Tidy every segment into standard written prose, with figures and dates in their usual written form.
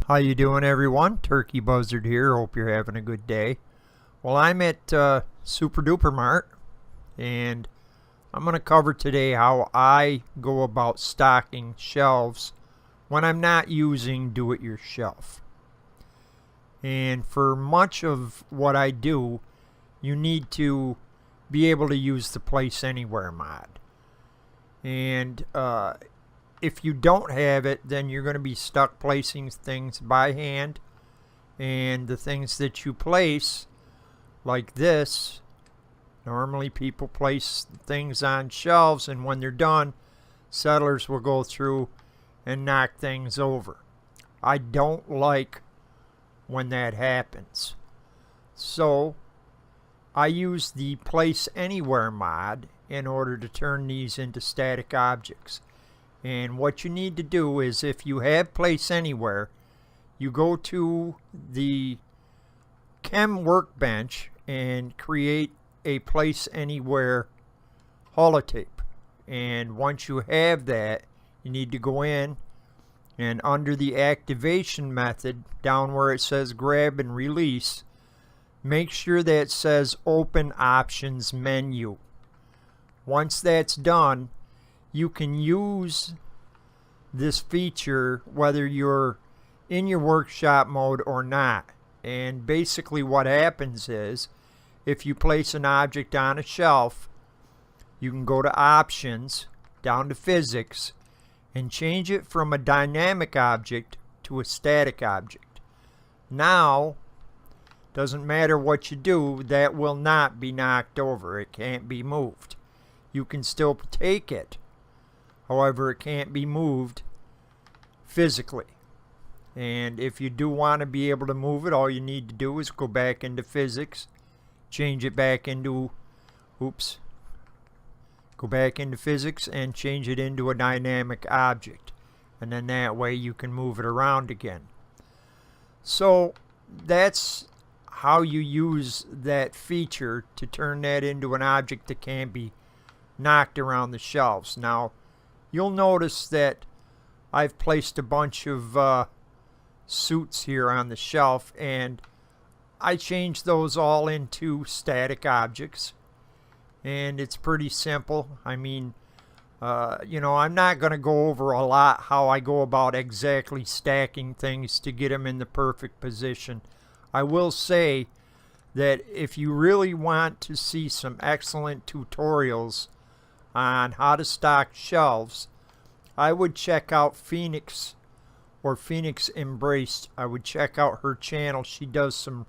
How you doing, everyone? Turkey Buzzard here. Hope you're having a good day. Well, I'm at Super Duper Mart, and I'm going to cover today how I go about stocking shelves when I'm not using Do It Yourself. And for much of what I do, you need to be able to use the Place Anywhere mod. And if you don't have it, then you're going to be stuck placing things by hand, and the things that you place, like this, normally people place things on shelves, and when they're done, settlers will go through and knock things over. I don't like when that happens. So I use the Place Anywhere mod in order to turn these into static objects. And what you need to do is, if you have Place Anywhere, you go to the Chem workbench and create a Place Anywhere holotape. And once you have that, you need to go in and under the activation method, down where it says grab and release, make sure that it says open options menu. Once that's done, you can use this feature whether you're in your workshop mode or not. And basically what happens is, if you place an object on a shelf, you can go to options, down to physics, and change it from a dynamic object to a static object. Now, doesn't matter what you do, that will not be knocked over. It can't be moved. You can still take it. However, it can't be moved physically. And if you do want to be able to move it, all you need to do is go back into physics, change it back into, go back into physics and change it into a dynamic object. And then that way you can move it around again. So that's how you use that feature to turn that into an object that can be knocked around the shelves. Now, you'll notice that I've placed a bunch of suits here on the shelf, and I changed those all into static objects. And it's pretty simple. I mean, I'm not going to go over a lot how I go about exactly stacking things to get them in the perfect position. I will say that if you really want to see some excellent tutorials on how to stock shelves, I would check out Phoenix or PhoenixEmbrace. I would check out her channel. She does some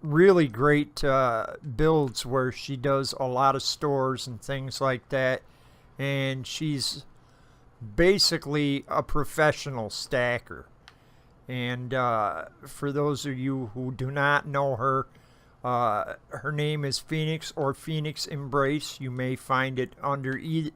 really great builds where she does a lot of stores and things like that, and she's basically a professional stacker. And for those of you who do not know her, her name is Phoenix or PhoenixEmbrace. You may find it under either,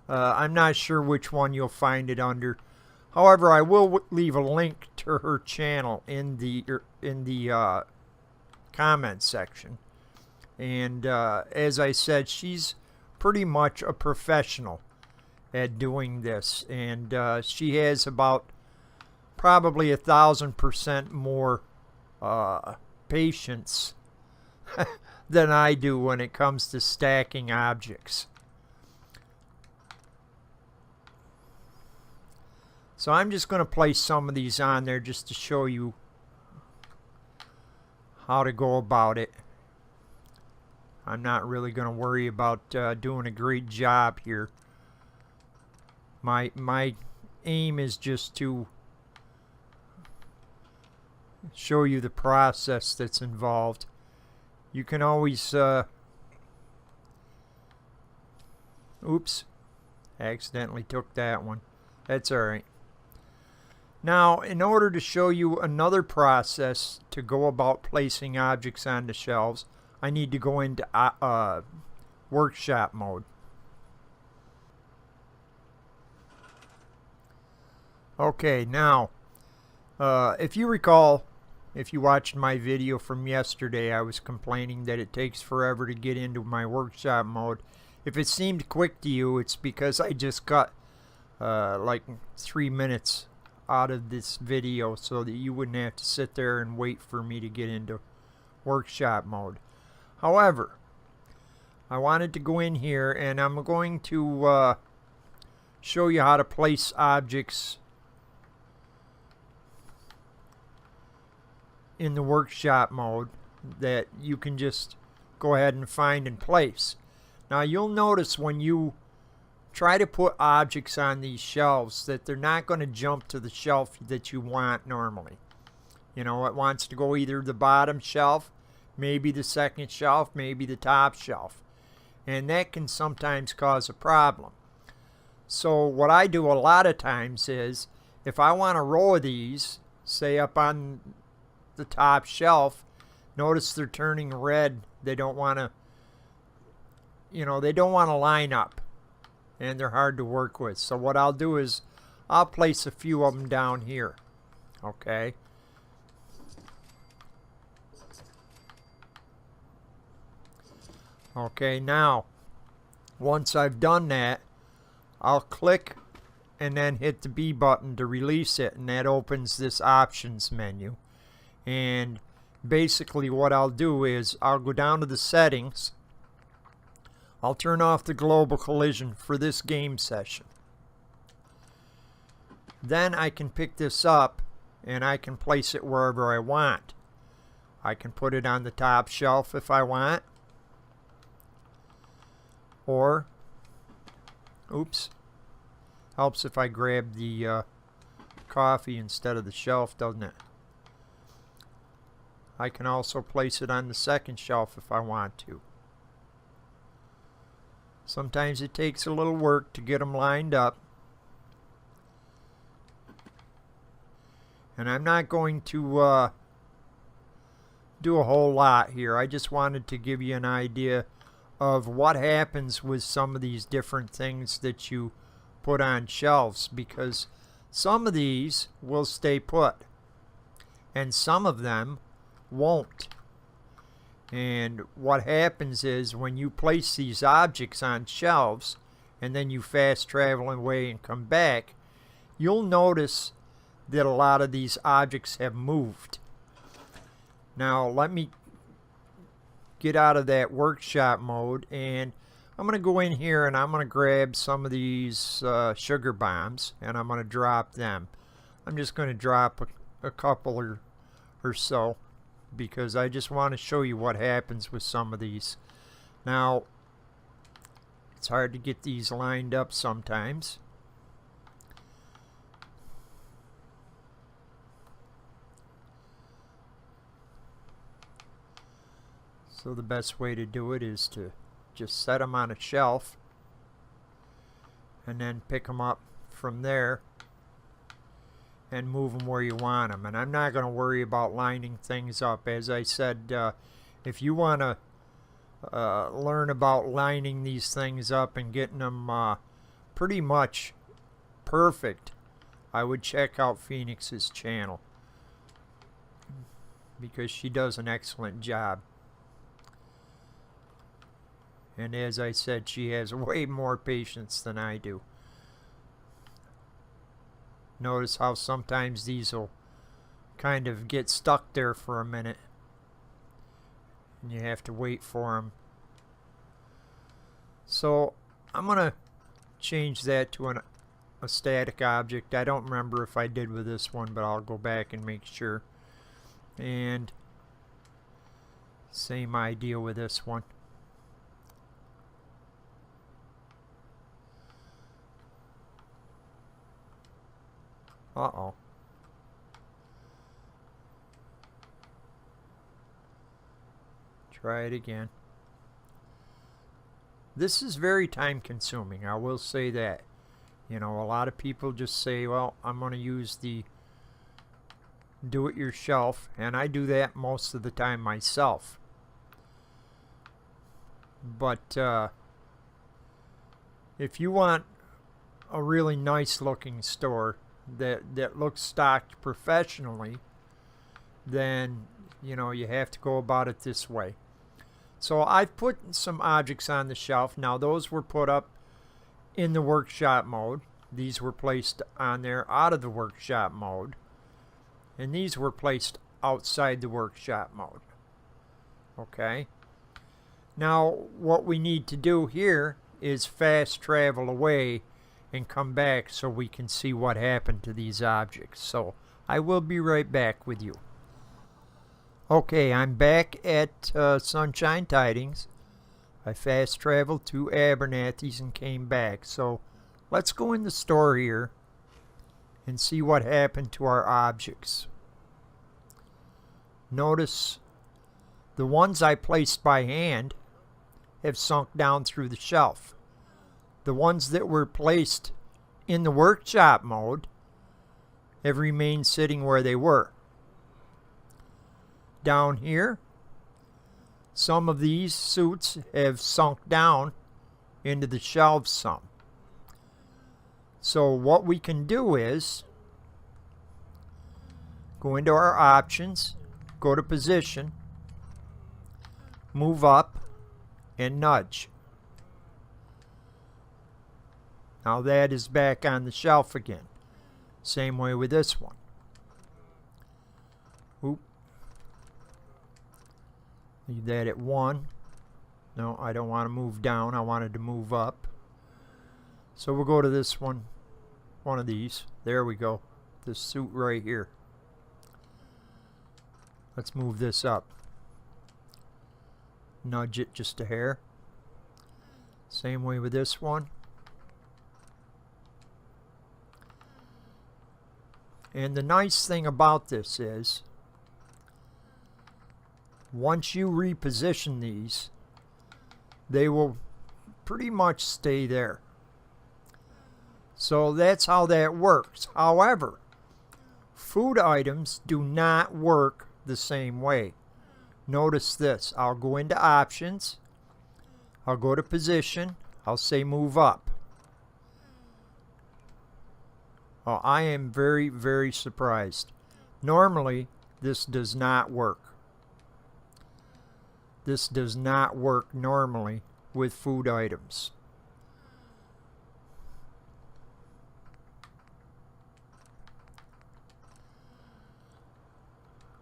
I'm not sure which one you'll find it under. However, I will leave a link to her channel in the comment section. And as I said, she's pretty much a professional at doing this, and she has about probably 1,000% more patience than I do when it comes to stacking objects. So I'm just going to place some of these on there just to show you how to go about it. I'm not really going to worry about doing a great job here. My aim is just to show you the process that's involved. You can always accidentally took that one. That's alright. Now, in order to show you another process to go about placing objects on the shelves, I need to go into workshop mode. Okay, now, if you recall, if you watched my video from yesterday, I was complaining that it takes forever to get into my workshop mode. If it seemed quick to you, it's because I just got like 3 minutes out of this video so that you wouldn't have to sit there and wait for me to get into workshop mode. However, I wanted to go in here and I'm going to show you how to place objects in the workshop mode that you can just go ahead and find and place. Now you'll notice when you try to put objects on these shelves that they're not going to jump to the shelf that you want normally. You know, it wants to go either the bottom shelf, maybe the second shelf, maybe the top shelf. And that can sometimes cause a problem. So what I do a lot of times is, if I want a row of these, say up on the top shelf, notice they're turning red. They don't want to, they don't want to line up. And they're hard to work with. So what I'll do is I'll place a few of them down here. Okay. Okay, now once I've done that, I'll click and then hit the B button to release it, and that opens this options menu. And basically what I'll do is I'll go down to the settings. I'll turn off the global collision for this game session. Then I can pick this up and I can place it wherever I want. I can put it on the top shelf if I want. Or, oops, helps if I grab the coffee instead of the shelf, doesn't it? I can also place it on the second shelf if I want to. Sometimes it takes a little work to get them lined up. And I'm not going to do a whole lot here. I just wanted to give you an idea of what happens with some of these different things that you put on shelves, because some of these will stay put and some of them won't. And what happens is when you place these objects on shelves and then you fast travel away and come back, you'll notice that a lot of these objects have moved. Now let me get out of that workshop mode, and I'm going to go in here and I'm going to grab some of these sugar bombs and I'm going to drop them. I'm just going to drop a couple or so, because I just want to show you what happens with some of these. Now, it's hard to get these lined up sometimes. So the best way to do it is to just set them on a shelf and then pick them up from there and move them where you want them. And I'm not going to worry about lining things up. As I said, if you want to learn about lining these things up and getting them pretty much perfect, I would check out Phoenix's channel, because she does an excellent job. And as I said, she has way more patience than I do. Notice how sometimes these will kind of get stuck there for a minute, and you have to wait for them. So I'm going to change that to a static object. I don't remember if I did with this one, but I'll go back and make sure. And same idea with this one. Uh-oh. Try it again. This is very time consuming, I will say that. You know, a lot of people just say, well, I'm going to use the Do It Yourself, and I do that most of the time myself. But if you want a really nice looking store that looks stocked professionally, then you know you have to go about it this way. So I've put some objects on the shelf. Now those were put up in the workshop mode. These were placed on there out of the workshop mode, and these were placed outside the workshop mode. Okay. Now what we need to do here is fast travel away and come back so we can see what happened to these objects. So I will be right back with you. Okay, I'm back at Sunshine Tidings. I fast traveled to Abernathy's and came back. So let's go in the store here and see what happened to our objects. Notice the ones I placed by hand have sunk down through the shelf. The ones that were placed in the workshop mode have remained sitting where they were. Down here, some of these suits have sunk down into the shelves some. So what we can do is go into our options, go to position, move up, and nudge. Now that is back on the shelf again. Same way with this one. Oop. Leave that at 1. No, I don't want to move down. I wanted to move up. So we'll go to this one. One of these. There we go. This suit right here. Let's move this up. Nudge it just a hair. Same way with this one. And the nice thing about this is, once you reposition these, they will pretty much stay there. So that's how that works. However, food items do not work the same way. Notice this. I'll go into options. I'll go to position. I'll say move up. Oh, I am very, very surprised. Normally, this does not work. This does not work normally with food items.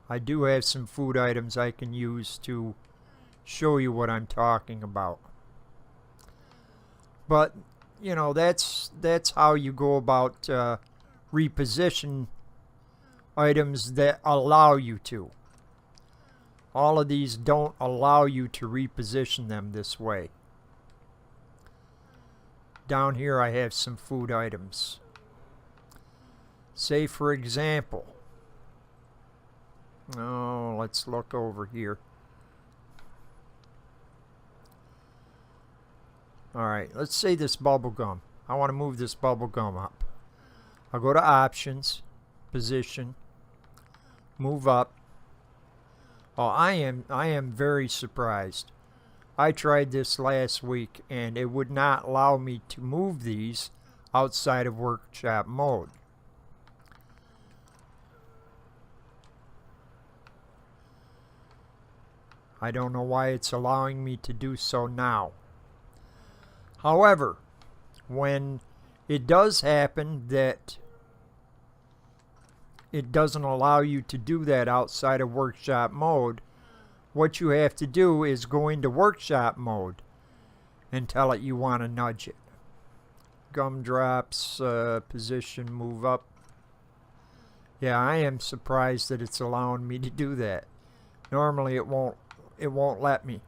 I do have some food items I can use to show you what I'm talking about. But, you know, that's how you go about reposition items that allow you to. All of these don't allow you to reposition them this way. Down here I have some food items. Say for example, oh, let's look over here. Alright, let's say this bubble gum. I want to move this bubble gum up. I'll go to options, position, move up. Oh, I am very surprised. I tried this last week and it would not allow me to move these outside of workshop mode. I don't know why it's allowing me to do so now. However, when it does happen that it doesn't allow you to do that outside of workshop mode, what you have to do is go into workshop mode and tell it you want to nudge it. Gumdrops, position, move up. Yeah, I am surprised that it's allowing me to do that. Normally it won't let me.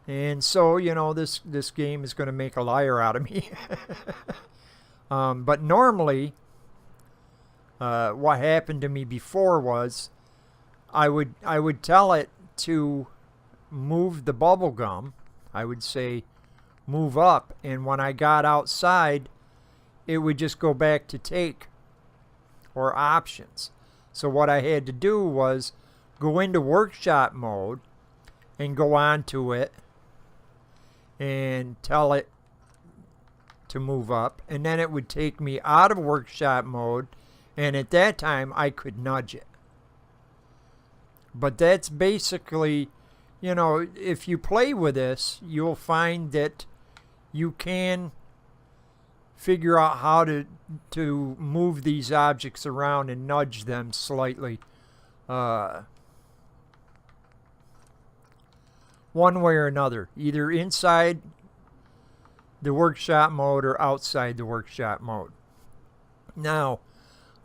And so, you know, this game is going to make a liar out of me. But normally, what happened to me before was I would tell it to move the bubble gum. I would say move up, and when I got outside, it would just go back to take or options. So what I had to do was go into workshop mode and go on to it and tell it to move up, and then it would take me out of workshop mode, and at that time I could nudge it. But that's basically, you know, if you play with this, you'll find that you can figure out how to move these objects around and nudge them slightly. One way or another, either inside the workshop mode or outside the workshop mode. Now,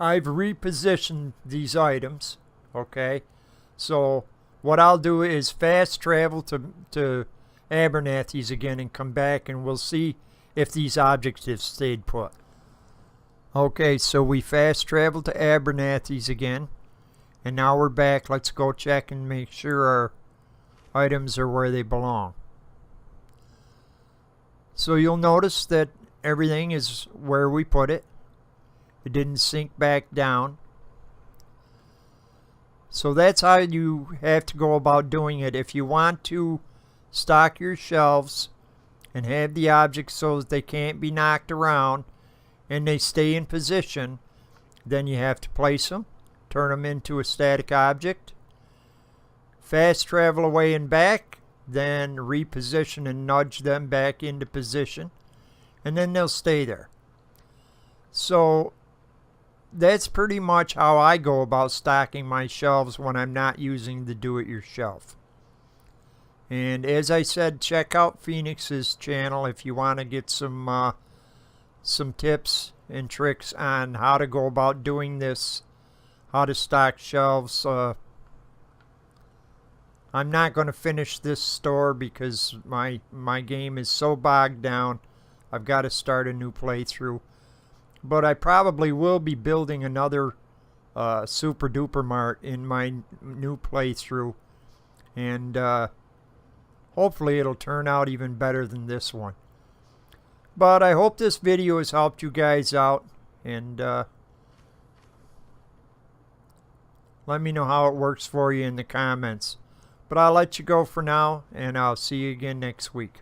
I've repositioned these items, okay? So what I'll do is fast travel to Abernathy's again and come back, and we'll see if these objects have stayed put. Okay, so we fast traveled to Abernathy's again, and now we're back. Let's go check and make sure our items are where they belong. So you'll notice that everything is where we put it. It didn't sink back down. So that's how you have to go about doing it. If you want to stock your shelves and have the objects so that they can't be knocked around and they stay in position, then you have to place them, turn them into a static object, fast travel away and back, then reposition and nudge them back into position, and then they'll stay there. So that's pretty much how I go about stocking my shelves when I'm not using the Do It Yourself. And as I said, check out Phoenix's channel if you want to get some tips and tricks on how to go about doing this, how to stock shelves. I'm not going to finish this store because my game is so bogged down. I've got to start a new playthrough. But I probably will be building another Super Duper Mart in my new playthrough. And hopefully it'll turn out even better than this one. But I hope this video has helped you guys out. And let me know how it works for you in the comments. But I'll let you go for now, and I'll see you again next week.